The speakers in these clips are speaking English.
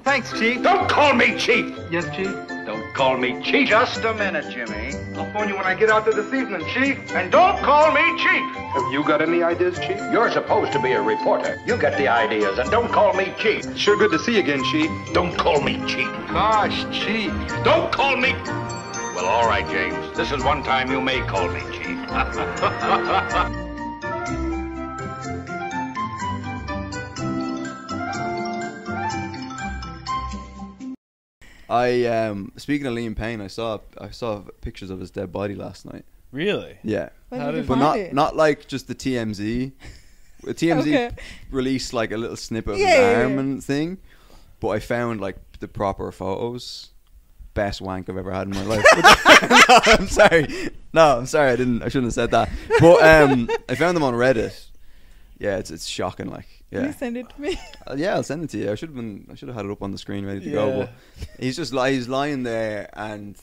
Thanks, Chief. Don't call me Chief! Yes, Chief? Don't call me Chief! Just a minute, Jimmy. I'll phone you when I get out there this evening, Chief. And don't call me Chief! Have you got any ideas, Chief? You're supposed to be a reporter. You get the ideas, and don't call me Chief. Sure good to see you again, Chief. Don't call me Chief. Gosh, Chief. Don't call me... Well, all right, James. This is one time you may call me Chief. Speaking of Liam Payne, I saw pictures of his dead body last night. Really? Yeah. How did you but find it? not like just the TMZ. The TMZ Okay. released like a little snippet of Yeah, his yeah, arm yeah. and thing, but I found like the proper photos. Best wank I've ever had in my life. No, I'm sorry. I'm sorry. I shouldn't have said that. But I found them on Reddit. Yeah, it's shocking. Like, Can yeah. you send it to me? Yeah, I'll send it to you. I should have had it up on the screen ready to go. But he's lying there, and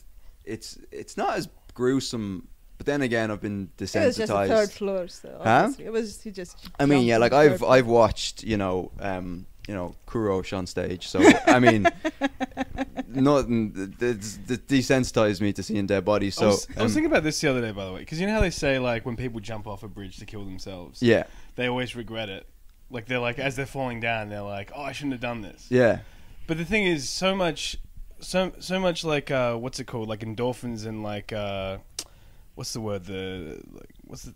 it's not as gruesome. But then again, I've been desensitized. It was just the third floor, so Huh? obviously it was he just. I mean, yeah, like jumped from the I've watched, Kurosh on stage. So I mean, nothing that desensitized me to seeing dead bodies. So I was thinking about this the other day, by the way, because you know how they say like when people jump off a bridge to kill themselves, yeah, they always regret it. Like they're like as they're falling down, they're like, oh, I shouldn't have done this. yeah, But the thing is, so much like what's it called? Like endorphins and like what's the word? What's the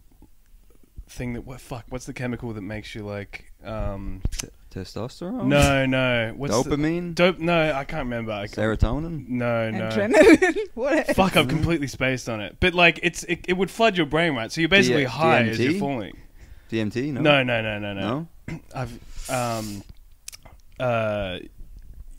thing that what's the chemical that makes you like testosterone. No. What's Dopamine. No, I can't remember. Serotonin. No. adrenaline. Whatever. Fuck, I've completely spaced on it. But like, it would flood your brain, right? So you're basically high as you're DMT? falling. DMT. No. No.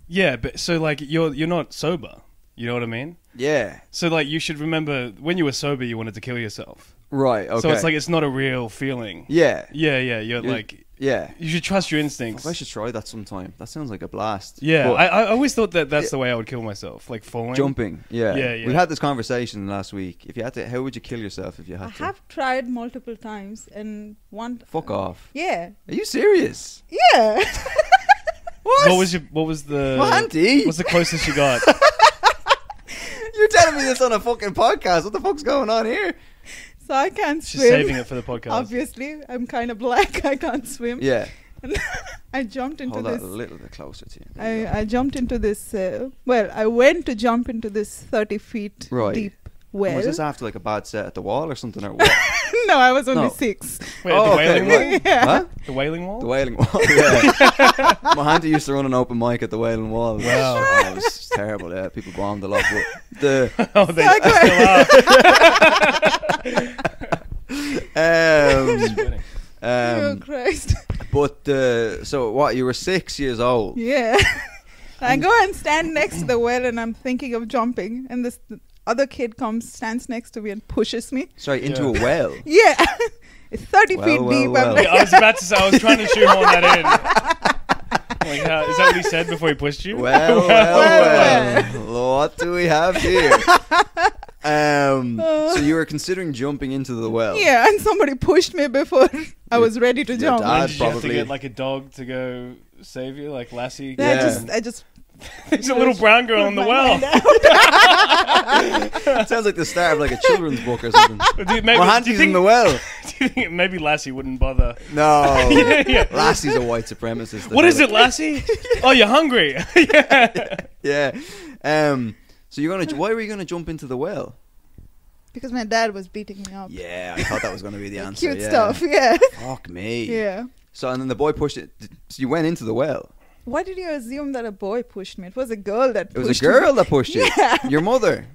Yeah, but so like you're not sober. You know what I mean? Yeah. So like you should remember when you were sober, you wanted to kill yourself. Right. Okay. So it's like it's not a real feeling. Yeah. Yeah. You're like. Yeah. You should trust your instincts. I should try that sometime. That sounds like a blast. Yeah, But I always thought that's the way I would kill myself, like falling. jumping. Yeah. Yeah. We had this conversation last week. If you had to, how would you kill yourself if you had I to? have tried multiple times and one. Fuck off. Yeah. Are you serious? Yeah. What was the Mohanty? What's the closest you got? You're telling me this on a fucking podcast. What the fuck's going on here? So I can't She's swim. saving it for the podcast. Obviously, I'm kind of black. I can't swim. Yeah. And I jumped into Hold this. that a little bit closer to you. I jumped into this. I went to jump into this 30 feet Right. deep well. Was this after like a bad set at the wall or something or what? No, I was only No. 6. Wait, Oh, the okay. Wailing Wall? Yeah. Huh? The Wailing Wall? The Wailing Wall. Yeah. Mohanty used to run an open mic at the Wailing Wall. Wow. Oh, it was terrible. Yeah, people bombed a lot. But the Oh, they So still are. Oh Christ! but so what? You were 6 years old. Yeah. I go and stand next to the well, and I'm thinking of jumping, and this other kid stands next to me, and pushes me. Sorry, into Yeah. a well. Yeah, it's 30 Well, feet well, deep. well. I'm like, Yeah, I was about to say, I was trying to shoehorn that in. Like, is that what he said before he pushed you? Well. What do we have here? So you were considering jumping into the well. yeah, and somebody pushed me before I was ready to your jump. dad- Did you have to probably- get like a dog to go save you, like Lassie? Then I just There's a little brown girl in the put my well. hand out. It sounds like the start of like a children's book or something. Mohanty's in the well. Do you think maybe Lassie wouldn't bother? No. Yeah. Lassie's a white supremacist. What is it, Lassie? Oh, you're hungry. Yeah. Yeah. So why were you gonna jump into the well? Because my dad was beating me up. Yeah, I thought that was gonna be the Like answer. cute yeah. stuff, yeah. Fuck me. Yeah. So and then the boy pushed it. So you went into the well. Why did you assume that a boy pushed me? It was a girl that It pushed was a girl that pushed you. Yeah. Your mother.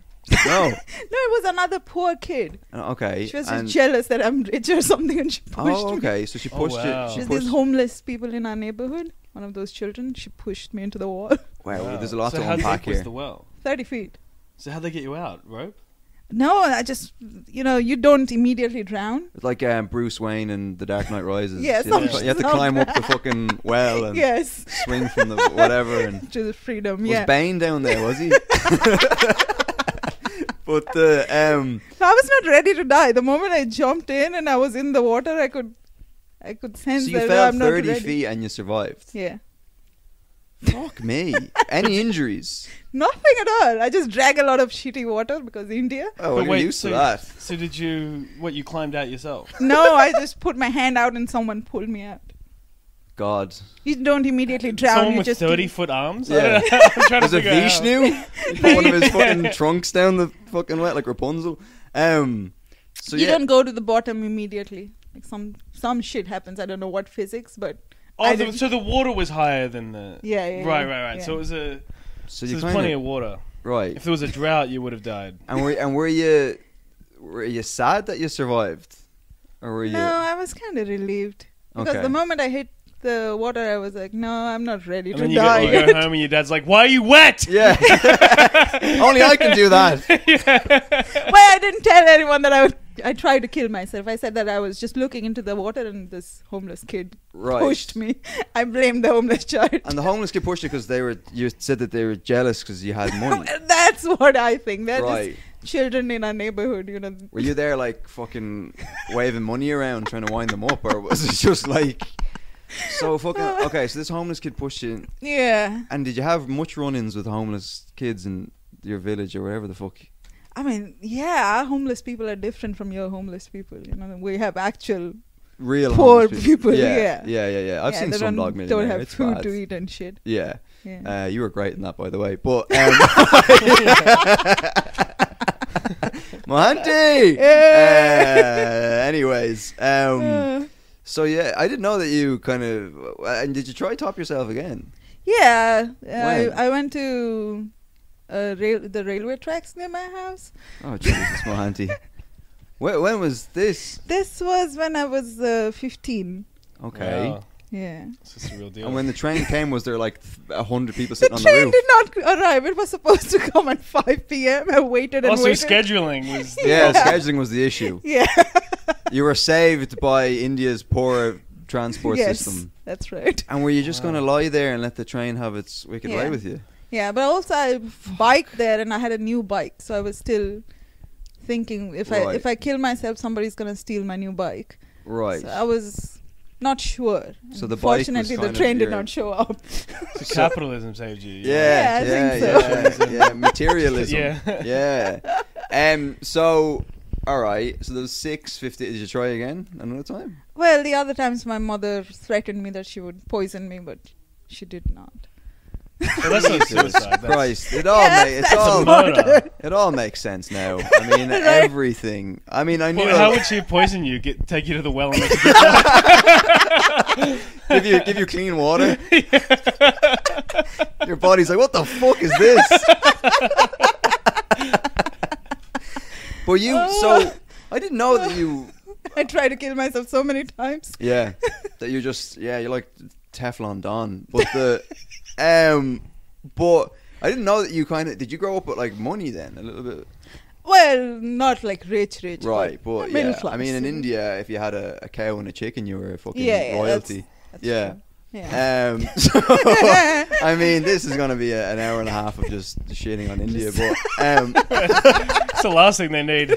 No. No, it was another poor kid. Okay. She was and- just jealous that I'm rich or something, and she pushed Oh, me. okay. So she Oh, pushed wow. you. She There's pushed. these homeless people in our neighborhood. One of those children, she pushed me into the wall. Wow, there's a lot so to how unpack deep was here. the well? 30 feet. So how'd they get you out? Rope? No, I just, you don't immediately drown. It's like Bruce Wayne in The Dark Knight Rises. Yeah, you, have to, something you have to like climb up that. the fucking well and Yes. swing from the whatever. And To the freedom, was yeah. Bane down there? Was he? But the So I was not ready to die. The moment I jumped in and I was in the water, I could sense so you that fell I'm not 30 ready. feet and you survived. Yeah. Fuck me. Any injuries? Nothing at all. I just drank a lot of shitty water because India. Oh, well, you're used to that. So did you? What, you climbed out yourself? No, I just put my hand out and someone pulled me out. God. You don't immediately drown. Someone you with just 30-foot arms? Yeah. I'm trying to There's a figure out. Vishnu. He put one of his fucking trunks down the fucking wet like Rapunzel. So You yeah. don't go to the bottom immediately. Like some shit happens. I don't know what physics, but I Oh, didn't- so the water was higher than the... Yeah. Right. yeah. So it was a... So So you there's plenty of water. right. If there was a drought, you would have died. And were you sad that you survived, or were you? No, I was kind of relieved because Okay. the moment I hit the water, I was like, no, I'm not ready And to then you die. go home and your dad's like, why are you wet? Yeah. Only I can do that. Well, I didn't tell anyone that I tried to kill myself. I said that I was just looking into the water and this homeless kid Right. pushed me. I blamed the homeless child. And the homeless kid pushed you because you said that they were jealous because you had money. That's what I think. They're Right. just children in our neighborhood, you know. Were you there like fucking waving money around trying to wind them up, or was it just like so fucking? Okay, so this homeless kid pushed you, Yeah. and did you have much run-ins with homeless kids in your village or wherever the fuck? I mean, yeah, our homeless people are different from your homeless people. You know, we have actual Real poor homeless people. Yeah, Yeah. I've seen they some dog don't millionaire. have It's food bad. to eat and shit. Yeah. Yeah. You were great in that, by the way. But Mohanty. Anyways, so yeah, I didn't know that you kind of. And did you try to top yourself again? Yeah, When? I went to the railway tracks near my house. Oh Jesus, Mohanty. When was this? This was when I was 15. Okay. Wow. Yeah. This is a real deal. And when the train came, was there like 100 people sitting The on the train roof? did not arrive. It was supposed to come at 5 p.m. I waited and also, waited. scheduling was... Yeah, scheduling was the issue. Yeah. You were saved by India's poor transport Yes, system. that's right. And were you just going to lie there and let the train have its wicked way Yeah. with you? Yeah, but also I biked there and I had a new bike, so I was still thinking if Right. I kill myself, somebody's gonna steal my new bike. Right. So I was not sure. So the bike was Fortunately, the kind of train did your- not show up. So capitalism saved you. Yeah, Yeah, I think so. yeah, materialism. Yeah. Yeah. So, all right. So there was 6:50. Did you try again another time? Well, the other times my mother threatened me that she would poison me, but she did not. So that's not suicide. That's, Christ, it all Yeah, it's that's all murder. it all makes sense now. I mean, Right. everything. I mean, I knew. Well, how would she poison you? Take you to the well and make you give you clean water? Your body's like, what the fuck is this? But you, so I didn't know that you. I tried to kill myself so many times. Yeah, that you're just you're like Teflon Don. But but I didn't know that you kind of did. You grow up with like money then a little bit, Well, not like rich, right? But middle yeah, class. I mean, in India, if you had a cow and a chicken, you were a fucking Yeah, royalty. that's Yeah. true. Yeah. So I mean, this is going to be an hour and a half of just shitting on India, but It's the last thing they need.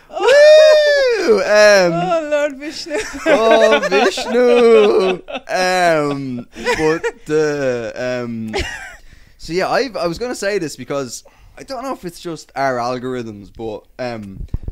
woo! Oh Lord Vishnu. Oh Vishnu. So yeah, I was gonna say this because I don't know if it's just our algorithms, but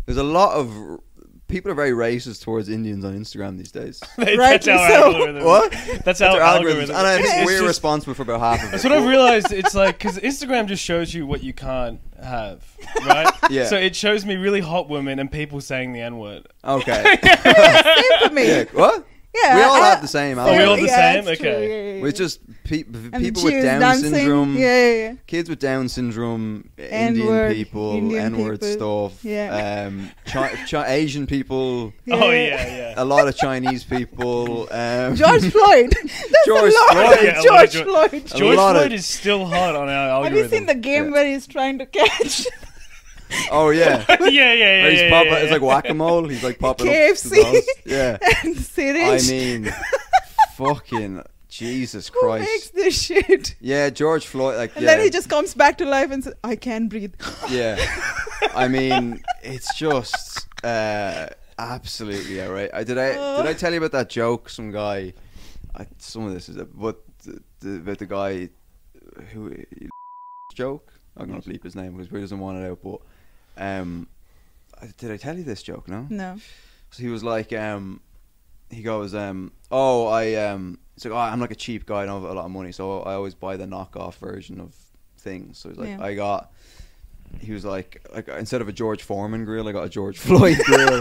there's a lot of people are very racist towards Indians on Instagram these days. That's Rightly our so. algorithm. What? That's our Their algorithm. and I think It's we're just- responsible for about half of it. That's what I've realized. It's like, because Instagram just shows you what you can't have, right? Yeah. So it shows me really hot women and people saying the N-word. Okay. Same for me. Yeah, what? Yeah, We all have the same Oh, we all algorithm. the yeah, same? that's true, Okay. yeah, yeah, yeah. We're just And people she with was Down dancing. syndrome. Yeah. Kids with Down syndrome, Indian N-word, people, Indian N-word people. stuff, Yeah. Asian people, Oh, yeah. a lot of Chinese people. George Floyd. That's George a lot. Floyd. Yeah, George George- Floyd. George lot of- Floyd is still hot on our Have algorithm. you seen the game Yeah. where he's trying to catch Oh yeah, yeah. Where he's popping, it's like whack-a-mole. He's like popping up to KFC the house. Yeah, and I syringe? mean, fucking Jesus Who Christ. makes this shit? Yeah, George Floyd. Like, And yeah, then he just comes back to life and says, I can't breathe. yeah. I mean, it's just absolutely outrageous. Did I tell you about that joke? Some guy. Some of this is about the guy who joke. I'm gonna bleep his name because he doesn't want it out. But did I tell you this joke? No. No. So he was like, he goes, he's like, I'm like a cheap guy. I don't have a lot of money, so I always buy the knockoff version of things. So he's like, Yeah. he was like instead of a George Foreman grill, I got a George Floyd grill.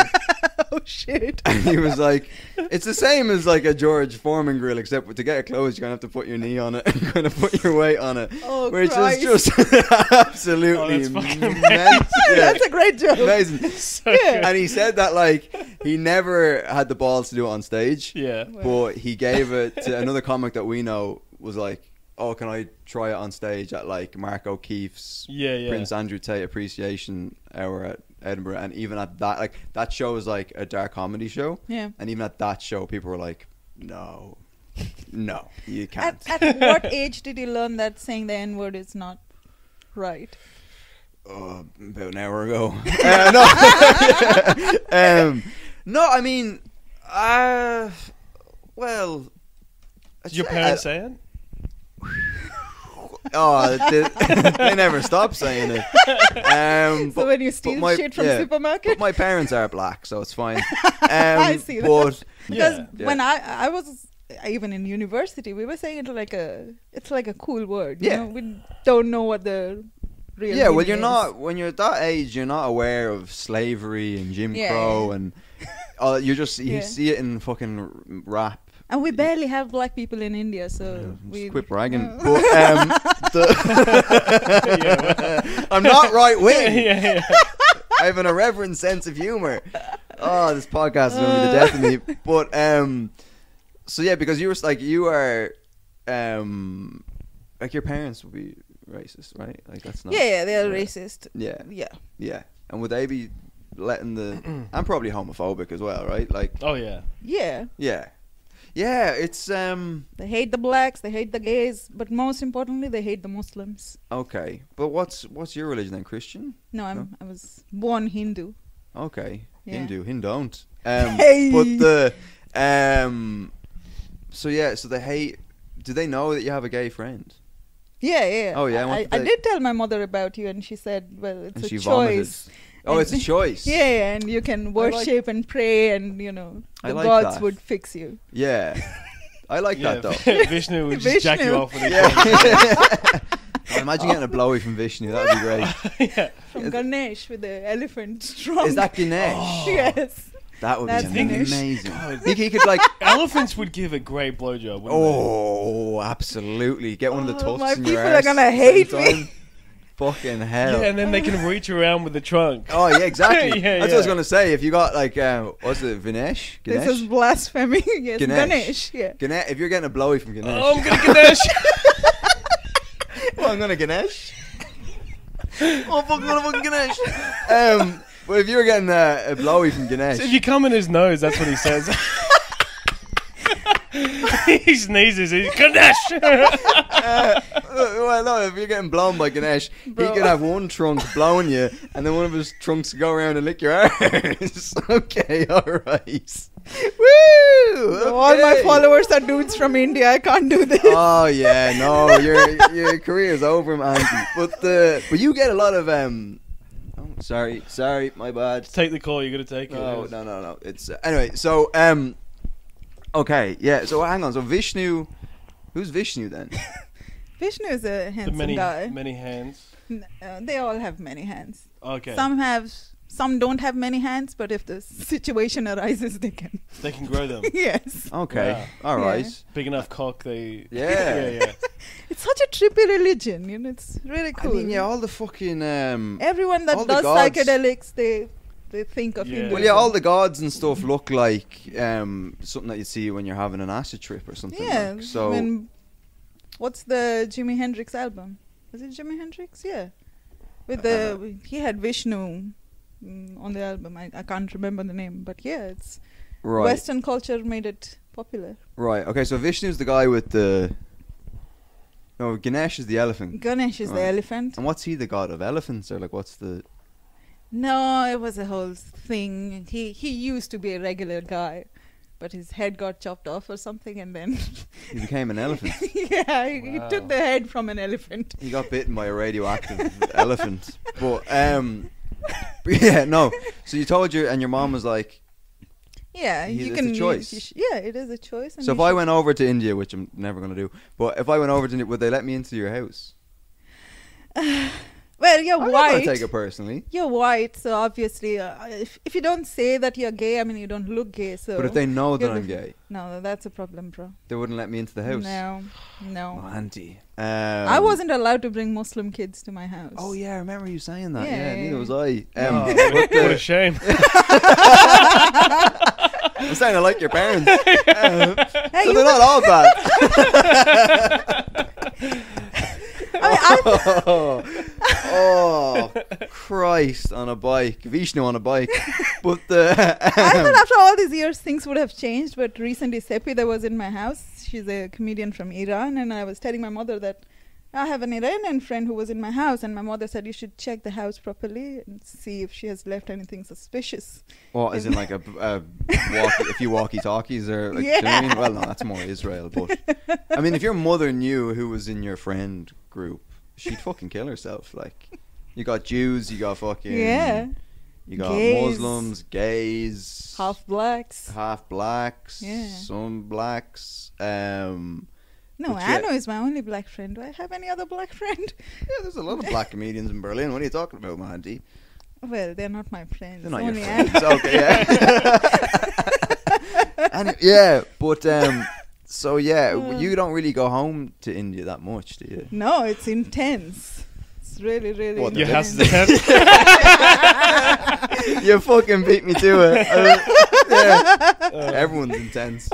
Oh shit. And he was like, it's the same as like a George Foreman grill, except to get it closed, you're going to have to put your knee on it and you're going to put your weight on it. Oh, which Christ. is just absolutely that's fucking immense. Yeah. That's a great joke. Amazing. So Yeah. And he said that like he never had the balls to do it on stage, yeah. but he gave it to another comic that we know, was like, oh, can I try it on stage at like Mark O'Keefe's Yeah. Prince Andrew Tate Appreciation Hour at Edinburgh, and even at that, like, that show was like a dark comedy show, Yeah. and even at that show people were like, no, you can't. At what age did you learn that saying the N-word is not right? About an hour ago. No, I mean, well, Did your parents say it? Oh, they never stop saying it. So But- when you but steal shit from supermarket? But my parents are black, so it's fine. I see that. But Because Yeah. when I was even in university, we were saying it like it's like a cool word. You Yeah. know? We don't know what the real yeah, well, meaning you're is. not, when you're at that age, you're not aware of slavery and Jim Yeah, Crow yeah. and you Yeah. see it in fucking rap. And we barely have black people in India, so we Just quit bragging. No. But, I'm not right wing. yeah. I have an irreverent sense of humor. Oh, this podcast is going to be the death of me. But so yeah, because you were like, you are like, your parents would be racist, right? Like, that's not. Yeah, they're racist. Yeah, Yeah. yeah. And would they be letting and probably homophobic as well, right? Like, Oh yeah. Yeah. yeah. It's They hate the blacks, they hate the gays, but most importantly, they hate the Muslims. okay. But what's your religion then? Christian? No, I was born Hindu. Okay. Yeah. Hindu don't. Hey. But the so yeah, so they hate. Do they know that you have a gay friend? Yeah. Oh, yeah, I did tell my mother about you, and she said, "Well, it's And a she choice." Oh, it's a choice. Yeah, and you can worship and pray, and I the like gods that. would fix you. Yeah. I like that though. Vishnu would just jack you Vishnu. off with a Yeah. Oh, imagine getting a blowy from Vishnu. That would be great. yeah. From Ganesh with the elephant strong. Is that Ganesh? Yes. That would That's be Ganesh. amazing. God. He could like. Elephants would give a great blowjob. Wouldn't Oh, absolutely. Get one of the Oh, tusks my in your people are arse gonna at the hate same me. time. Fucking they? hell. Yeah, and then they can reach around with the trunk. Oh yeah, exactly. Yeah, That's what I was yeah. gonna say. If you got like, what's it, Vinesh? This is blasphemy. Yes, Ganesh. Ganesh. Yeah. If you're getting a blowy from Ganesh, Oh, I'm gonna Ganesh. well, I'm gonna Ganesh. Oh, fucking gonna fucking Ganesh. But if you were getting a blowy from Ganesh, So if you come in his nose, that's what he says. He sneezes. He's Ganesh. well, no, if you're getting blown by Ganesh, Bro. he could have one trunk blowing you, and then one of his trunks go around and lick your arse. Okay, all right. Woo! All my okay. followers are dudes from India. I can't do this. Oh yeah, no, your career is over, man. But you get a lot of Oh, sorry, my bad. Take the call. You gotta take it. No. It's anyway. So okay, yeah. So hang on. So Vishnu, who's Vishnu then? Vishnu is a The handsome guy. many hands. They all have many hands. Okay. Some don't have many hands, but if the situation arises, they can. They can grow them. Yes. Okay, Wow. all right. Yeah. Big enough cock. They. Yeah. yeah. It's such a trippy religion, you know. It's really cool. I mean, yeah, all the fucking Everyone that all the does gods- psychedelics, they think of Yeah. Hinduism. Well, yeah, all the gods and stuff look like something that you see when you're having an acid trip or something. Yeah. Like. So I mean, what's the Jimi Hendrix album? Was it Jimi Hendrix? Yeah. With he had Vishnu on the album. I can't remember the name, but yeah, Right. Western culture made it popular. Right. Okay. So Vishnu's the guy with the. No, Ganesh is the elephant. Ganesh is the Right. elephant. And what's he the god of elephants, or like what's the? No, it was a whole thing. He used to be a regular guy, but his head got chopped off or something, and then He became an elephant. yeah, he Wow. took the head from an elephant. He got bitten by a radioactive elephant. But yeah, no. So you told your mom was like. Yeah, you It's can a choice. yeah, it is a choice. And So if you I should- went over to India, which I'm never gonna do, but if I went over to India, would they let me into your house? well, you're I'm not white. gonna take it personally. You're white, so obviously, if you don't say that you're gay, I mean, you don't look gay. So, But if they know that you'll I'm be- gay, no, that's a problem, bro. they wouldn't let me into the house. No. Mohanty. I wasn't allowed to bring Muslim kids to my house. Oh yeah, I remember you saying that. Yeah, Yeah, yeah, neither yeah. was I. Oh, But what a shame. I'm saying I like your parents. Hey, So you they're not all bad. Oh, Christ, on a bike. Vishnu on a bike. But I thought after all these years things would have changed, but recently Seppi that was in my house, she's a comedian from Iran, and I was telling my mother that I have an Iranian friend who was in my house, and my mother said you should check the house properly and see if she has left anything suspicious. what, as in like a few walkie-talkies or like, do you know what I mean? Well, no, that's more Israel. But I mean, if your mother knew who was in your friend group, she'd fucking kill herself. Like, you got Jews, you got fucking you got Gays. Muslims, gays, Half blacks. half blacks, Yeah. some blacks. No, but yeah. Anno is my only black friend. Do I have any other black friend? Yeah, there's a lot of black comedians in Berlin. What are you talking about, Mohanty? Well, they're not my friends. They're not your only friends. Anno. Okay, yeah. And yeah, but so yeah, you don't really go home to India that much, do you? No, it's intense. It's really, really What, the Your house intense. is a tent. You fucking beat me to it. Yeah. Everyone's intense.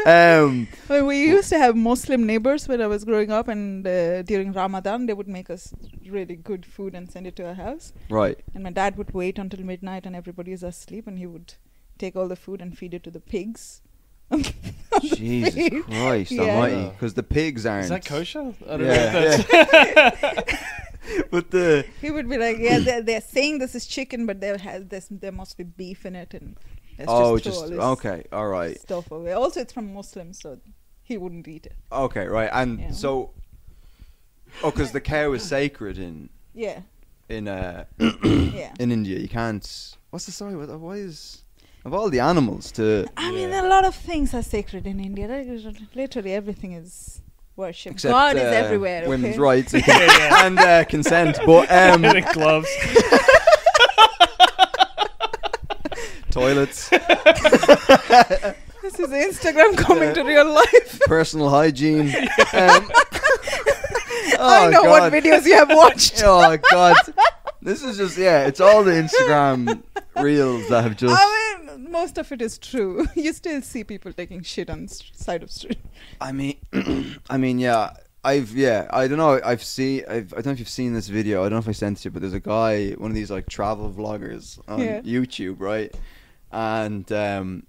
Well, we used to have Muslim neighbors when I was growing up, and during Ramadan, they would make us really good food and send it to our house. Right. And my dad would wait until midnight and everybody is asleep, and he would take all the food and feed it to the pigs. Jesus feed. Christ Yeah. almighty. Because the pigs aren't. Is that kosher? I don't Yeah, know if that's... But the... He would be like, yeah, they're saying this is chicken, but there must be beef in it, and let's Oh, just throw all this okay, all right. stuff away. Also, it's from Muslims, so he wouldn't eat it. Okay, right. And Yeah. so... Oh, because the cow is sacred in Yeah, yeah. yeah. in India. You can't... What's the story? Why is... Of all the animals to... I mean, a lot of things are sacred in India. Literally everything is worship. Except, God is everywhere. Women's okay? rights and, Yeah. and consent. But And the gloves. toilets, This is Instagram coming to real life. personal hygiene. I know what videos you have watched. Oh God, this is just it's all the Instagram reels that have just. I mean, most of it is true. You still see people taking shit on side of street. I mean, yeah. I don't know. I don't know if you've seen this video. I don't know if I sent it to you, but there's a guy, one of these like travel vloggers on Yeah. YouTube, right? And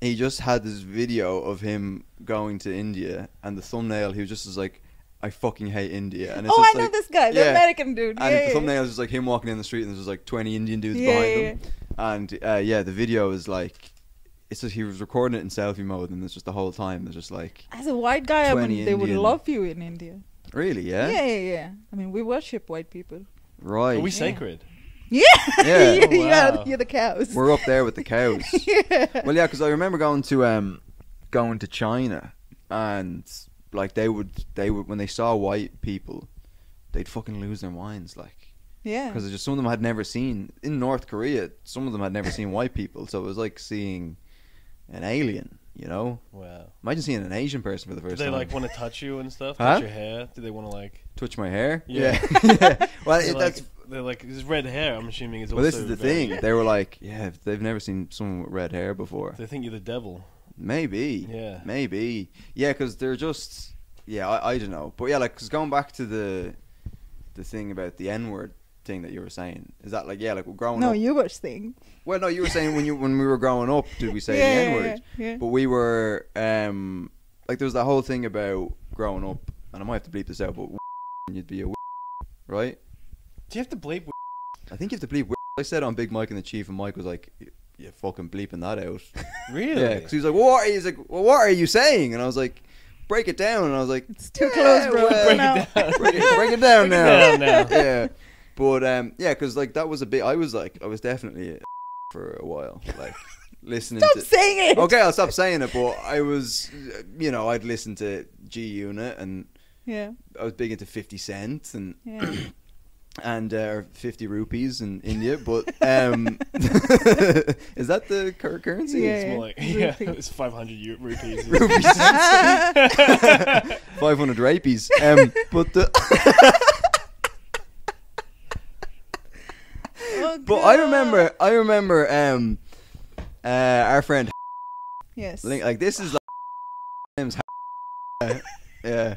he just had this video of him going to India, and the thumbnail, he was just like, "I fucking hate India." And it's Oh, just I know like, this guy, the yeah. American dude. And Yeah, the thumbnail is just like him walking down the street, and there's just like 20 Indian dudes Yeah, behind yeah, him. And the video is like, it's just he was recording it in selfie mode, and it's just the whole time there's just like, As a white guy, I 20 mean, they would Indian. love you in India. really, Yeah, yeah. I mean, we worship white people. right. Are we Yeah. sacred? Yeah, Yeah. you're, Oh, wow. you're the cows. We're up there with the cows. Yeah. Well, yeah, because I remember going to China, and like they would when they saw white people, they'd fucking lose their minds, like, Yeah. because just some of them had never seen in North Korea. Some of them had never seen white people, so it was like seeing an alien. You know, Wow. imagine seeing an Asian person for the Do first they time. like want to touch you and stuff? Huh? Touch your hair? Do they want to like? Touch my hair? Yeah. Yeah. Well, They're that's. like this red hair. I'm assuming is Well, also. this is the very- thing. They were like, yeah, they've never seen someone with red hair before. They think you're the devil. Maybe. Yeah. Maybe. Yeah, because they're just. Yeah, I don't know, but yeah, like, cause going back to the thing about the N-word thing that you were saying. Is that like like growing No, up? you were saying. Well, no, you were saying when we were growing up, did we say Yeah, the N word? yeah. But we were like there was that whole thing about growing up, and I might have to bleep this out, but you'd be a right? Do you have to bleep? I think you have to bleep. I said on Big Mike and the Chief, and Mike was like, "You fucking bleeping that out." Really? Yeah, because he was like, "What?" He's like, "Well, what are you saying?" And I was like, "Break it down." And I was like, It's too close, bro. well, Break No. it down. break it down now. Down now. Yeah, but yeah, because like that was a bit. I was definitely for a while, like listening. Stop to saying it. Okay, I'll stop saying it. But I was, I'd listen to G Unit, and Yeah. I was big into 50 Cent and Yeah. and 50 rupees in India. But is that the currency? Yeah. It's more like Rupee. it's 500 rupees. Rupees. 500 rapies. But the Oh, but I remember our friend Yes. like this is like name's yeah,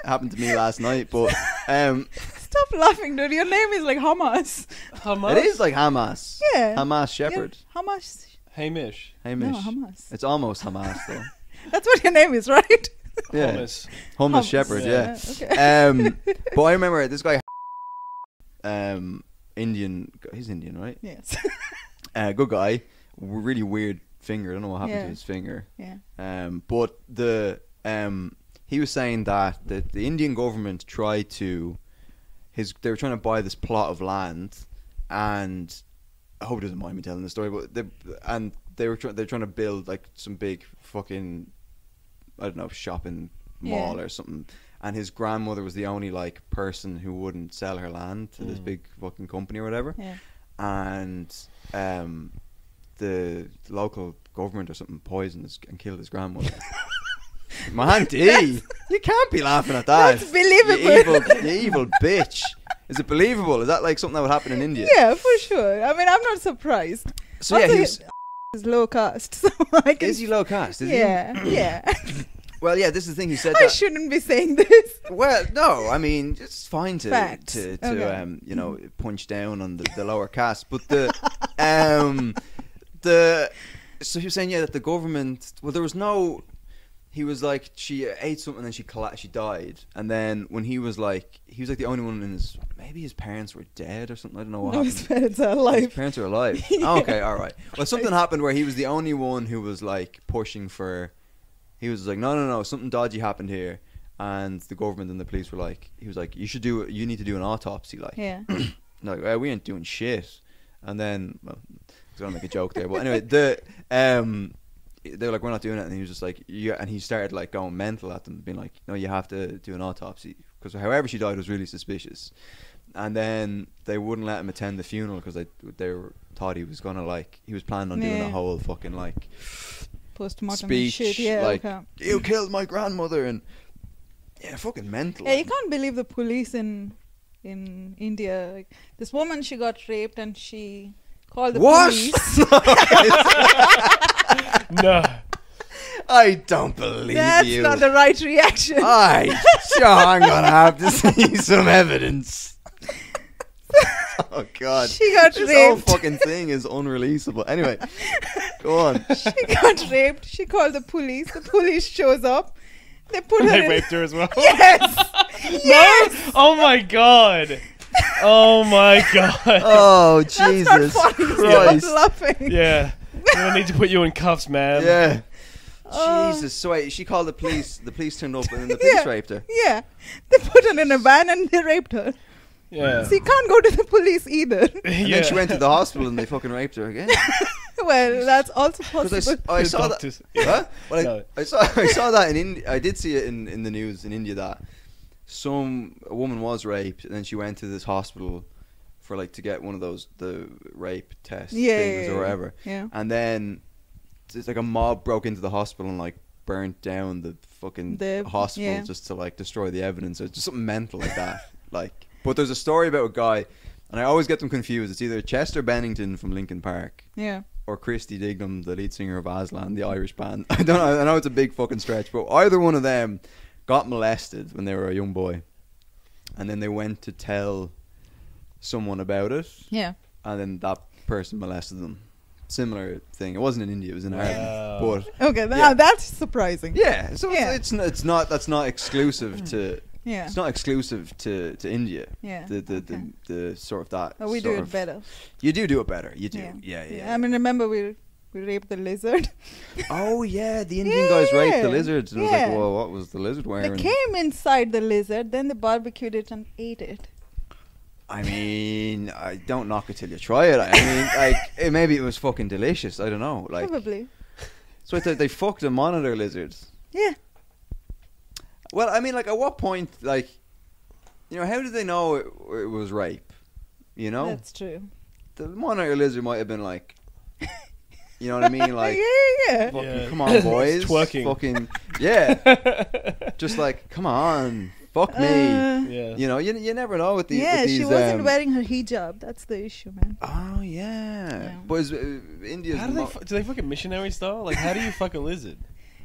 happened to me last night, but Stop laughing, dude. Your name is like Hamas. Hamas? it is like Hamas. Yeah. Hamas Shepherd. Yeah. Hamas. Hamish. Hamish. No, Hamas. It's almost Hamas though. That's what your name is, right? Yeah. Hummus. Hummus Hamas. Shepherd, yeah. Okay. But I remember this guy Indian, he's Indian, right? Yes. Good guy. Really weird finger. I don't know what happened Yeah. to his finger. Yeah. But the he was saying that the Indian government tried to they were trying to buy this plot of land, and I hope he doesn't mind me telling the story, but they're trying to build like some big fucking, I don't know, shopping mall Yeah. or something. And his grandmother was the only like person who wouldn't sell her land to this big fucking company or whatever. Yeah. And the local government or something poisoned and killed his grandmother. Mohanty, you can't be laughing at that. That's believable. You evil bitch. Is it believable? Is that like something that would happen in India? Yeah, for sure. I mean, I'm not surprised. So Also, yeah, he was, is low caste, so I can. is he low caste? Is Yeah, yeah. he? Well, yeah, this is the thing. He said I that. shouldn't be saying this. Well, no, I mean it's fine to Facts. Okay. Punch down on the lower caste, but so he was saying that the government. Well, there was no. He was like she ate something and then she died, and then when he was like the only one in maybe his parents were dead or something. I don't know what No, happened. his parents are His alive. parents are alive. Yeah. Oh, okay, all right. Well, something happened where he was the only one who was like pushing for. He was like, no, something dodgy happened here, and the government and the police were like, he was like, you need to do an autopsy, like, Yeah. like we ain't doing shit, and then well, I was gonna make a joke there, but anyway, they were like, we're not doing it, and he was just like, yeah, and he started like going mental at them, being like, no, you have to do an autopsy because however she died was really suspicious, and then they wouldn't let him attend the funeral because thought he was gonna like he was planning on doing a Yeah. whole fucking like Postmortem speech, shit. Yeah. like Okay. you killed my grandmother, and yeah, fucking mental. Yeah, you can't believe the police in India. Like, this woman, she got raped and she called the What? police. No. I don't believe That's you. not the right reaction. Sure, I'm gonna have to see some evidence. Oh God, She got this whole raped. fucking thing is unreleasable. Anyway, go on. She got raped. She called the police. The police shows up. They put her They in. raped her as well. Yes. Yes. Oh my god. Oh my god. Oh That's not Jesus funny. Christ! Stop laughing. Yeah. I need to put you in cuffs, man. Yeah. Oh. Jesus. So wait, she called the police. The police turned up, and then the police Yeah. raped her. Yeah. They put her in a van and they raped her. Yeah. So you can't go to the police either. And then she went to the hospital, and they fucking raped her again. Well, that's also Because possible. I The saw that. doctors- Huh? Well, No. I saw that in India. I did see it in the news in India that a woman was raped, and then she went to this hospital for like to get one of the rape test things or whatever. Yeah. And then it's like a mob broke into the hospital and like burnt down the fucking The- hospital yeah. just to like destroy the evidence. It's just something mental like that. Like, but there's a story about a guy, and I always get them confused. It's either Chester Bennington from Linkin Park Yeah. or Christy Dignam, the lead singer of Aslan, the Irish band. I don't know. I know it's a big fucking stretch, but either one of them got molested when they were a young boy, and then they went to tell someone about it, Yeah. and then that person molested them. Similar thing. It wasn't in India. It was in Ireland. But Okay, now that's surprising. yeah, so Yeah. it's not that's not exclusive to. Yeah. It's not exclusive to India. Yeah. The sort of that. But we sort do it of- better. You do it better. You do. Yeah. I mean, remember we raped the lizard. Oh yeah, the Indian guys raped the Yeah. lizards, and I was Yeah. like, well, what was the lizard They wearing? came inside the lizard, then they barbecued it and ate it. I mean, I don't knock it till you try it. I mean, like maybe it was fucking delicious. I don't know. Like, Probably. so they fucked a monitor lizard. Yeah. Well, I mean, like, at what point, like, how did they know it was rape? You know, That's true. the monitor lizard might have been like, you know what I mean, like. yeah. Fucking, Yeah. come on, boys. Twerking. Fucking, yeah. Just like, come on, fuck me. Yeah. You never know with these. Yeah, with these, she wasn't wearing her hijab. That's the issue, man. Oh yeah, Yeah. but is, India's. How do do they fucking missionary style? Like, how do you fuck a lizard?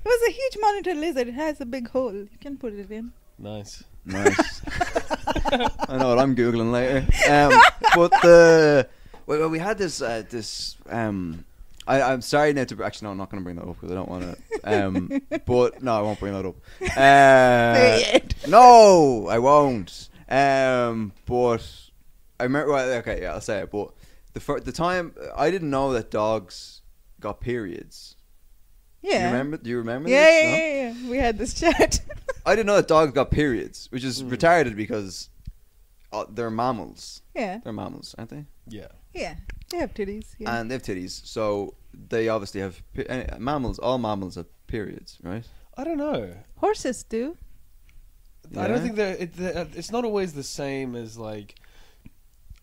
It was a huge monitor lizard. It has a big hole. You can put it in. Nice. Nice. I know what I'm googling later. But we had this. I'm sorry now to actually no, I'm not going to bring that up because I don't want to. But no, I won't bring that up. Say it. No, I won't. But I remember. Well, okay, yeah, I'll say it. But the time I didn't know that dogs got periods. Yeah. Do you remember? Yeah, this? yeah, No? yeah, yeah. We had this chat. I didn't know that dogs got periods, which is retarded because they're mammals. Yeah. They're mammals, aren't they? Yeah. Yeah. They have titties. Yeah. And they have titties, so they obviously have mammals. All mammals have periods, right? I don't know. Horses do. I don't Yeah? think it's not always the same as like.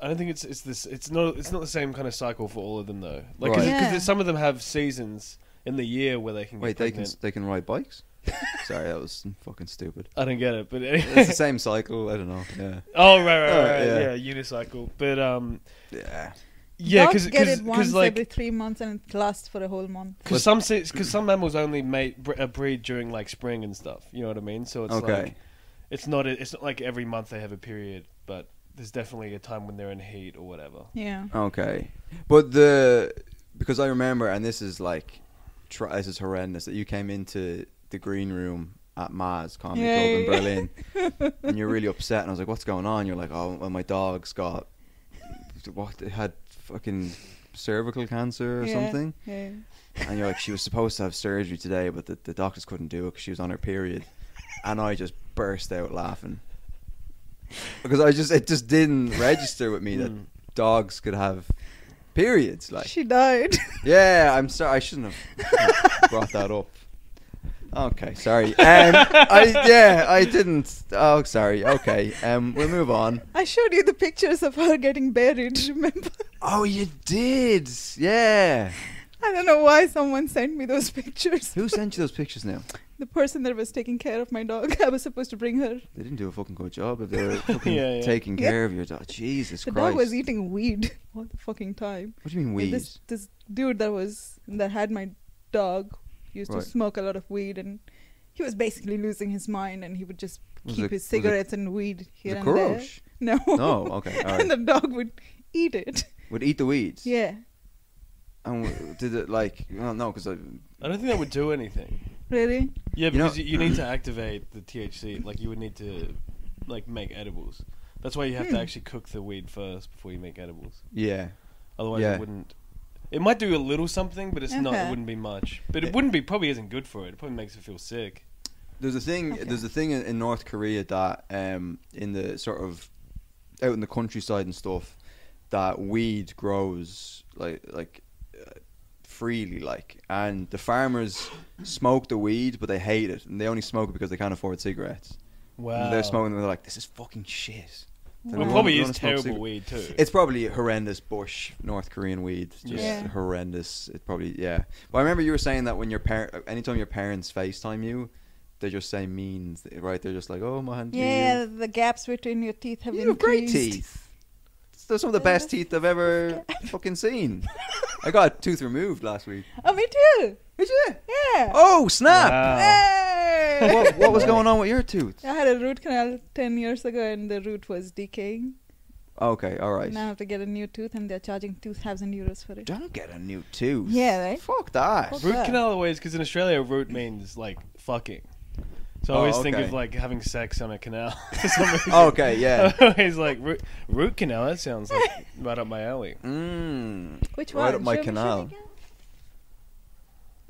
I don't think it's not the same kind of cycle for all of them though. Like Right. Yeah. because some of them have seasons in the year where they can get Wait, pregnant. they can ride bikes? Sorry, that was fucking stupid. I don't get it, but It's the same cycle. I don't know. Yeah, oh right, yeah. yeah, unicycle. But yeah. yeah, Dogs get it once because like every 3 months and it lasts for a whole month. because some mammals only breed during like spring and stuff. You know what I mean? So it's Okay. like it's not like every month they have a period, but there's definitely a time when they're in heat or whatever. Yeah. Okay, but because I remember, and this is like, this is horrendous that you came into the green room at Maz Comedy Yeah, Club in yeah. Berlin, and you're really upset, and I was like, "What's going on?" You're like, "Oh, well, my dog's got what? They had fucking cervical cancer or Yeah, something." Yeah. And you're like, "She was supposed to have surgery today, but the doctors couldn't do it because she was on her period." And I just burst out laughing because it just didn't register with me that dogs could have periods. Like, She died. yeah, I'm sorry, I shouldn't have brought that up. Okay, sorry. I didn't. Oh, sorry. Okay, we'll move on. I showed you the pictures of her getting buried, remember? Oh, you did? Yeah. I don't know why someone sent me those pictures. Who sent you those pictures now? The person that was taking care of my dog. I was supposed to bring her. They didn't do a fucking good job if they were fucking Yeah. taking care of your dog. Jesus The Christ. dog was eating weed all the fucking time. What do you mean And weed? This dude that had my dog used Right. to smoke a lot of weed, and he was basically losing his mind, and he would just Was keep it- his was it- cigarettes and weed here The and there. Kurosh? No. No, okay, all right. And the dog would eat it. Would eat the weeds? Yeah. And did it like? Well, no, because I don't think that would do anything. Really? Yeah, You know- because you need to activate the THC. Like you would need to like make edibles. That's why you have to actually cook the weed first before you make edibles. yeah. Otherwise, Yeah. it wouldn't. It might do a little something, but it's not. It Okay. wouldn't be much. But it wouldn't be. Probably isn't good for it. It probably makes it feel sick. There's a thing. Okay. There's a thing in North Korea that in the sort of out in the countryside and stuff that weed grows like freely, like, and the farmers smoke the weed, but they hate it, and they only smoke it because they can't afford cigarettes. Wow. And they're smoking, and they're like, "This is fucking shit." Well, We it wanna- probably we is wanna smoke terrible cigarettes. weed too. It's probably horrendous bush North Korean weed, just Yeah. horrendous. It probably But I remember you were saying that when anytime your parents FaceTime you, they just say means, right? They're just like, "Oh, Mohanty, Yeah, the gaps between your teeth have you have great increased. teeth. They're some of the best teeth I've ever fucking seen." I got a tooth removed last week. Oh, me too. Did you? Yeah. Oh, snap! Wow. Hey! What was going on with your tooth? I had a root canal 10 years ago, and the root was decaying. Okay, all right. Now I have to get a new tooth, and they're charging 2,000 euros for it. Don't get a new tooth. Yeah, right? Fuck that. Fuck Root that. canal always, because in Australia, root means like fucking. So I Oh, always think okay. of like having sex on a canal. For some reason. Okay, yeah. I'm always like root canal. That sounds like right up my alley. Which Right one? up my Show me canal. again.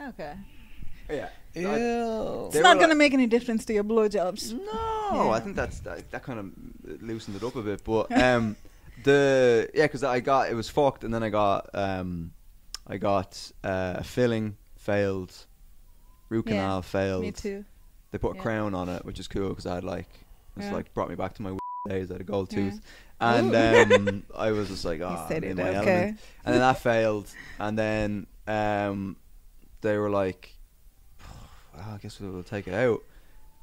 Okay. Yeah. Ew. It's They not were going to make any difference to your blowjobs. No, Yeah. I think that kind of loosened it up a bit. But because it was fucked, and then I got a filling failed, root Yeah, canal failed. Me too. They put a Yeah. crown on it, which is cool because I had Yeah. brought me back to my days. I had a gold Yeah. tooth, and I was just like, You oh, said I'm in it, my okay. element. And then that failed, and then they were like, I guess we'll take it out.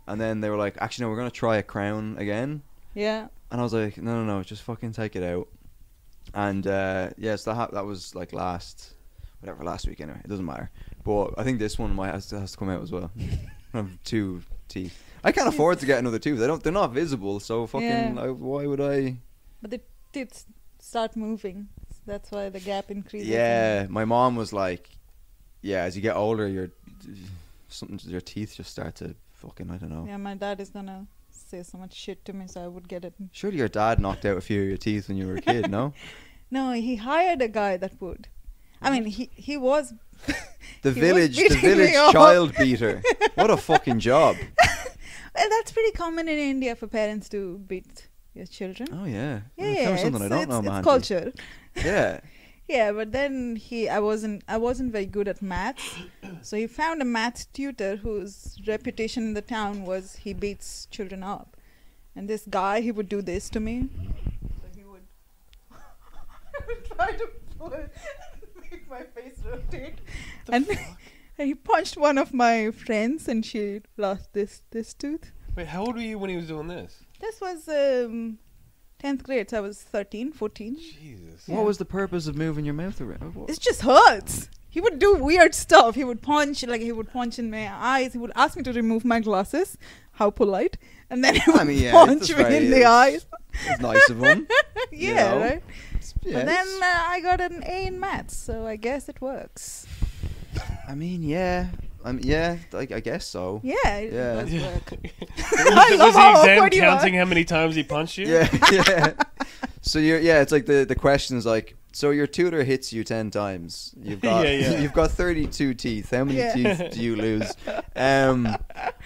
And then they were like, actually, no, we're going to try a crown again. Yeah. And I was like, no, just fucking take it out. And, yes, that was like last week anyway. It doesn't matter. But I think this one has to come out as well. I have 2 teeth. I can't afford to get another tooth. They're not visible, so fucking, Yeah. why would I? But the teeth start moving. That's why the gap increases. Yeah, my mom was like, yeah, as you get older, your teeth just start to fucking, I don't know. Yeah, my dad is going to say so much shit to me, so I would get it. Surely your dad knocked out a few of your teeth when you were a kid, no? No, he hired a guy that would. I mean, he was... The he was village beating me up. child beater. What a fucking job. Well, that's pretty common in India for parents to beat your children. Oh yeah. Yeah, Tell me something I don't know, it's man. culture. Yeah. Yeah, but then I wasn't very good at maths, so he found a maths tutor whose reputation in the town was he beats children up, and this guy, he would do this to me. So he would, I would try to make my face rotate, and he punched one of my friends, and she lost this tooth. Wait, how old were you when he was doing this? This was 10th grade, so I was 13, 14. Jesus. What was the purpose of moving your mouth around? It just hurts. He would do weird stuff. He would punch in my eyes. He would ask me to remove my glasses. How polite. And then he would punch me in the eyes. It's nice of him. Yeah, know. right? Yes. But then I got an A in maths, so I guess it works. I mean, yeah. I guess so. Yeah, it Yeah. does work. Was love the how exam awkward you are. counting how many times he punched you? Yeah, yeah. So it's like the question is like, so your tutor hits you 10 times. You've got you've got 32 teeth. How many teeth do you lose? I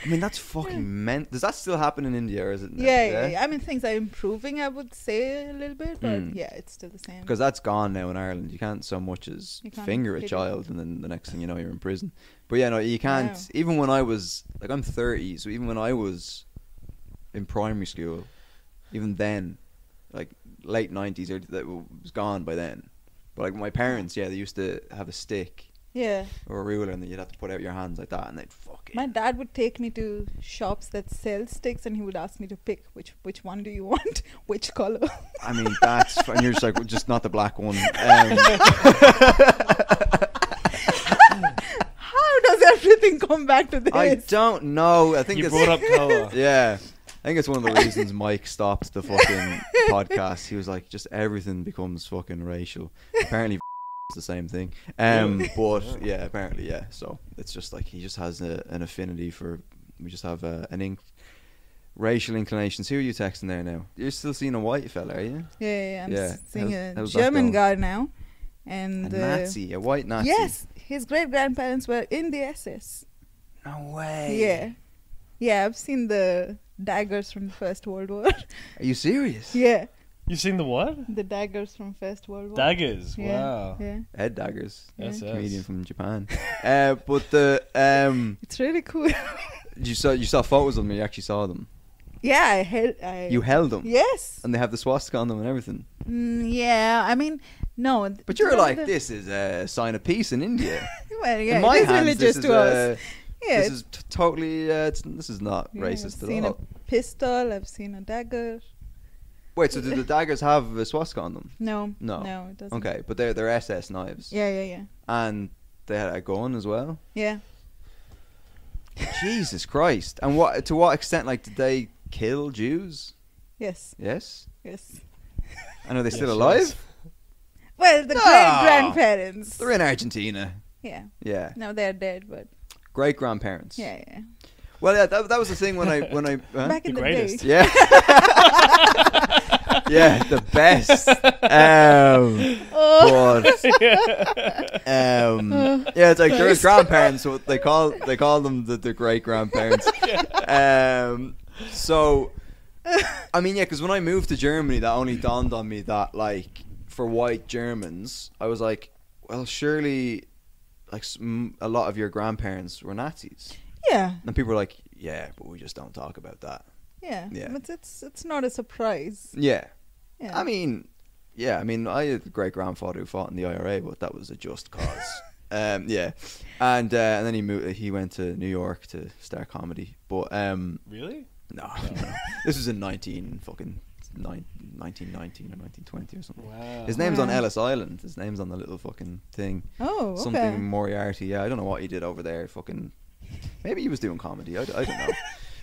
mean, that's fucking Does that still happen in India, or is it? Yeah. I mean, things are improving, I would say, a little bit, but Mm. yeah, it's still the same. Because that's gone now in Ireland. You can't so much as You can't finger a hit child, and then the next thing you know, you're in prison. But yeah, no, you can't. No. Even when I was I'm 30, so even when I was in primary school, even then, like late 90s, that was gone by then. But like my parents, they used to have a stick Yeah. or a ruler, and then you'd have to put out your hands like that, and they'd fucking. My dad would take me to shops that sell sticks, and he would ask me to pick which one do you want, which color. I mean, and you're just like, just not the black one. How does everything come back to this? I don't know. I think You it's brought up colour. Yeah. I think it's one of the reasons Mike stopped the fucking podcast. He was like, just everything becomes fucking racial. Apparently, it's the same thing. But yeah, apparently, yeah. So it's just like he just has an affinity for. We just have racial inclinations. Who are you texting there now? You're still seeing a white fella, are you? Yeah, I'm Yeah. seeing How's a that German going? guy now, and A Nazi, a white Nazi. yes, his great grandparents were in the SS. No way. Yeah, I've seen the daggers from the First World War. Are you serious? Yeah, You seen the what? the daggers from First World War. Daggers. Yeah, Wow. yeah, Head daggers. That's Comedian from Japan. But the it's really cool. you saw photos of them. You actually saw them. Yeah, You held them. Yes. And they have the swastika on them and everything. Yeah, I mean, no. But you're like, this is a sign of peace in India. Well, yeah, in my it is hands, religious this to us. is Yeah, this is totally. This is not yeah, racist I've at seen all. a pistol. I've seen a dagger. Wait, so do the daggers have a swastika on them? No, No. it doesn't. Okay, but they're SS knives. Yeah. And they had a gun as well. Yeah. Jesus Christ! And to what extent? Like, did they kill Jews? Yes. Yes. Yes. And are they still Yes, alive? yes. Well, the great-grandparents. They're in Argentina. Yeah. Yeah. No, they're dead, but Great grandparents. yeah, yeah. Well, yeah, that was the thing when I huh? Back in the greatest. day. Yeah. Yeah, the best. Yeah, it's like there's grandparents, so they call them the great grandparents. So, I mean, yeah, because when I moved to Germany, that only dawned on me that, like, for white Germans, I was like, well, surely, like, a lot of your grandparents were Nazis. Yeah, And people were like, yeah, but we just don't talk about that. yeah. Yeah. But it's not a surprise. Yeah. Yeah. I mean, I had a great grandfather who fought in the IRA, but that was a just cause. Yeah, and then he went to New York to start comedy. But Really? no, this was in 1919 or 1920 or something. Wow. His name's on Wow. Ellis Island. His name's on the little fucking thing. Oh, okay. Something Moriarty. Yeah, I don't know what he did over there. Fucking, maybe he was doing comedy. I don't know.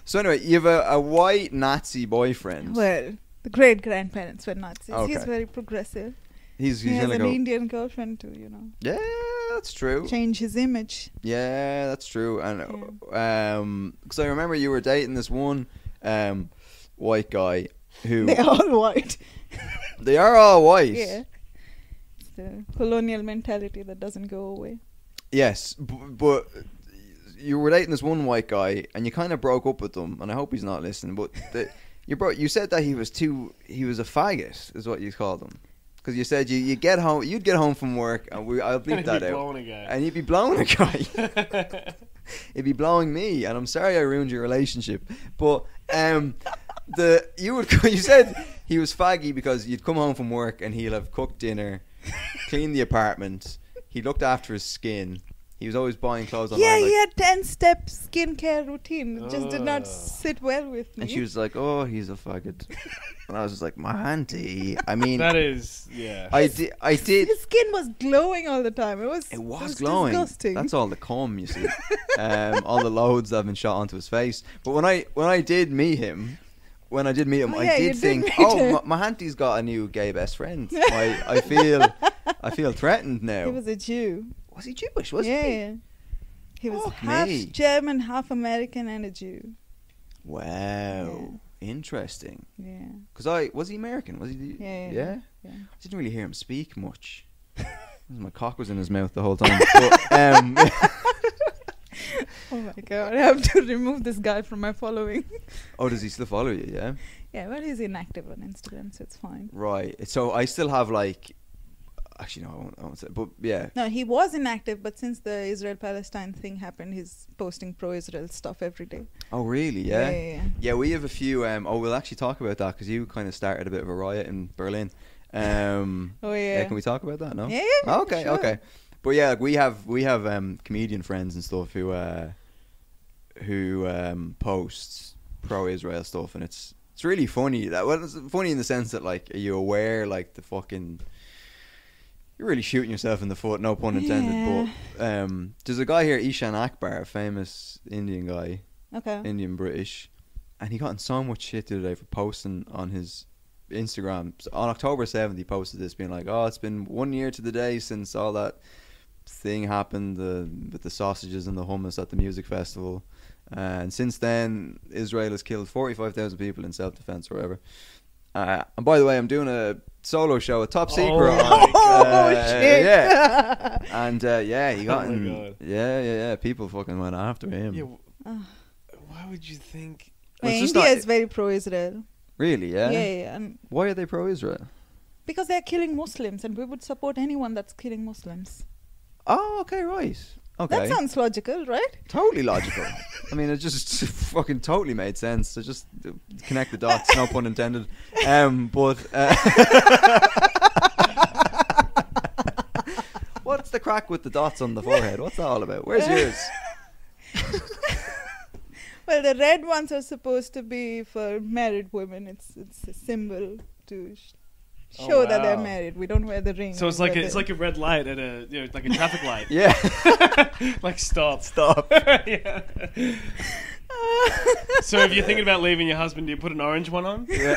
So anyway, you have a white Nazi boyfriend. Well, the great-grandparents were Nazis. Okay. He's very progressive. He's He has gonna an go. Indian girlfriend to, Yeah, that's true. change his image. Yeah, that's true. And because I remember you were dating this one white guy who They're all white. they are all white. Yeah. It's the colonial mentality that doesn't go away. Yes, but you were dating this one white guy, and you kind of broke up with him. And I hope he's not listening. But you said that he was a faggot, is what you called him. Because you said you'd get home from work, and I'll bleep that out. Blowing a guy. And you'd be blowing a guy. It'd be blowing me, and I'm sorry I ruined your relationship. But you said he was faggy because you'd come home from work and he'll have cooked dinner, cleaned the apartment, he looked after his skin. He was always buying clothes online. Yeah, like, he had 10-step skincare routine. It just did not sit well with me. and she was like, "Oh, he's a faggot," and I was just like, "Mohanty." I mean, That is, yeah. I did. His skin was glowing all the time. It was glowing. disgusting. That's all the cum, you see. All the loads that have been shot onto his face. But when I did meet him, Oh, I yeah, did you did think, meet oh, him. Mohanty's got a new gay best friend. I feel threatened now. He was a Jew. Was he Jewish? Was Yeah, he? yeah. He was Fuck half me. German, half American, and a Jew. Wow, interesting. Yeah. Because was he American? Was he? Yeah. I didn't really hear him speak much. My cock was in his mouth the whole time. But, Oh my god, I have to remove this guy from my following. oh, does he still follow you? Yeah. Yeah, well, he's inactive on Instagram, so it's fine. Right. So I still have like. Actually, no, I won't say. But yeah. No, he was inactive, but since the Israel-Palestine thing happened, he's posting pro-Israel stuff every day. Oh, really? Yeah. Yeah. We have a few. We'll actually talk about that because you kind of started a bit of a riot in Berlin. Oh yeah. Can we talk about that? No. Yeah. Oh, okay. Sure. Okay. But yeah, we have comedian friends and stuff who post pro-Israel stuff, and it's really funny. It's funny in the sense that, like, are you aware, like, the fucking. You're really shooting yourself in the foot, no pun intended. Yeah. But there's a guy here, Ishan Akbar, a famous Indian guy, Okay. Indian British, and he got in so much shit the other day for posting on his Instagram. So on October 7th, he posted this, being like, "Oh, it's been 1 year to the day since all that thing happened with the sausages and the hummus at the music festival, and since then, Israel has killed 45,000 people in self-defense or whatever." And by the way, I'm doing a solo show, a top secret. Oh, shit. Yeah. And he got Oh my in. God. Yeah. People fucking went after him. Yeah, why would you think? Well, It's just India not- is very pro-Israel. Really? Yeah. Yeah. And Why are they pro-Israel? because they're killing Muslims, and we would support anyone that's killing Muslims. Oh, okay, right. Okay. That sounds logical, right? Totally logical. I mean, it just fucking totally made sense. So just connect the dots, no pun intended. But what's the crack with the dots on the forehead? What's that all about? Where's yours? Well, the red ones are supposed to be for married women. It's a symbol to show that they're wow. married. We don't wear the ring. So it's like a red light at like a traffic light. Yeah. Like stop. Yeah. So if you're thinking about leaving your husband, do you put an orange one on? Yeah.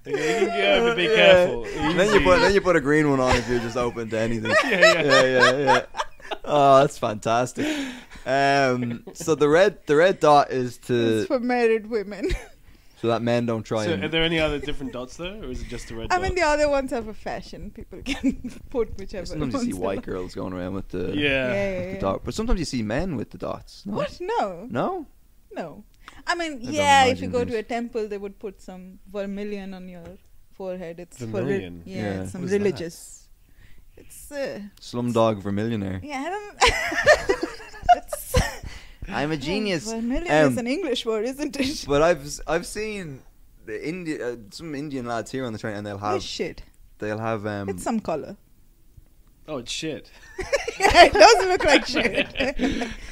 Okay, you can go, but be careful. Then you put a green one on if you're just open to anything. Yeah. Oh, that's fantastic. So the red dot is It's to for married women. so that men don't try So, and. are there any other different dots though, or is it just the red I dot? mean, the other ones are for fashion. People can put whichever. Sometimes you ones see they white like. girls going around with the Yeah. the dot, but sometimes you see men with the dots. No? What? No. No? I mean, don't yeah, if imagine you go to things. a temple, they would put some vermilion on your forehead. It's Vermilion? for Yeah. it's some What is that? religious. It's Slumdog Vermillionaire. yeah, I don't. It's I'm a genius. Vermilion is an English word, isn't it? But I've seen the some Indian lads here on the train, and they'll Oh have shit! um. It's some color. Oh, it's shit. Yeah, it does look like shit.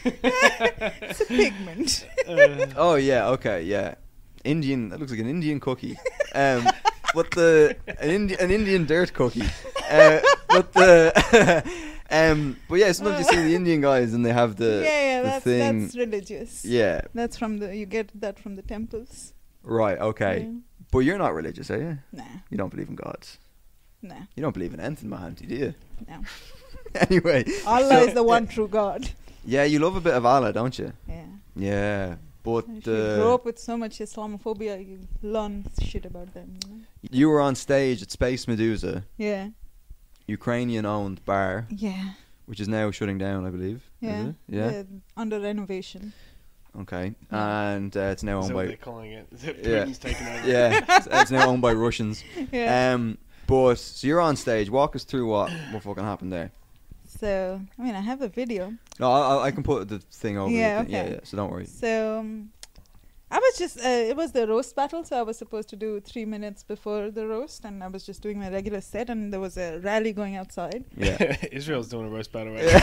It's a pigment. Oh yeah, okay, yeah. Indian. That looks like an Indian cookie. But an Indian dirt cookie. But yeah, sometimes you see the Indian guys and they have the the thing. That's religious. Yeah, That's from you get that from the temples. right. Okay, Yeah. but you're not religious, are you? Nah, You don't believe in God. nah, You don't believe in anything, Mohanty, do you? no. Anyway, Allah so- is the one true God. Yeah, you love a bit of Allah, don't you? Yeah. Yeah, but If you grow up with so much Islamophobia, you learn shit about them. You know? you were on stage at Space Medusa, Yeah. Ukrainian-owned bar, Yeah. which is now shutting down, I believe. Is Yeah. it? Yeah. They're under renovation. Okay, and it's now Is owned that what by they're calling it? Yeah. Putin's taken over. yeah, it's now owned by Russians. Yeah. But so you're on stage. Walk us through what fucking happened there. So, I mean, I have a video. No, I can put the thing over. Yeah, the thing. okay. Yeah. So don't worry. So, I was just, it was the roast battle, so I was supposed to do 3 minutes before the roast, and I was just doing my regular set, and there was a rally going outside. Yeah. Israel's doing a roast battle right Yeah.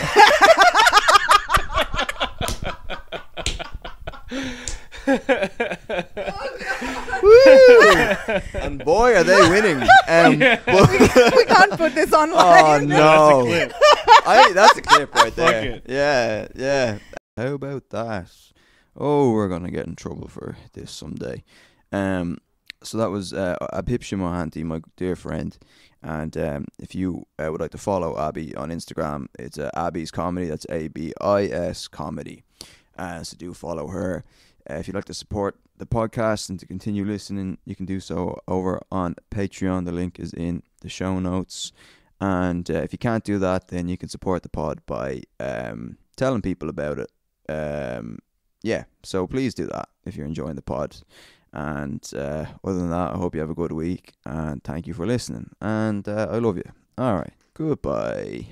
Woo! And boy, are they winning. We can't put this Oh online. no! That's a clip. That's a clip right Fuck there. it. Yeah. How about that? Oh, we're gonna get in trouble for this someday. So that was Abhipsha Mohanty, my dear friend. And if you would like to follow Abby on Instagram, it's Abby's Comedy. That's ABIS Comedy. So do follow her. If you'd like to support the podcast and to continue listening, you can do so over on Patreon. The link is in the show notes. And if you can't do that, then you can support the pod by telling people about it. Yeah, so please do that if you're enjoying the pod. And other than that, I hope you have a good week. And thank you for listening. And I love you. All right. Goodbye.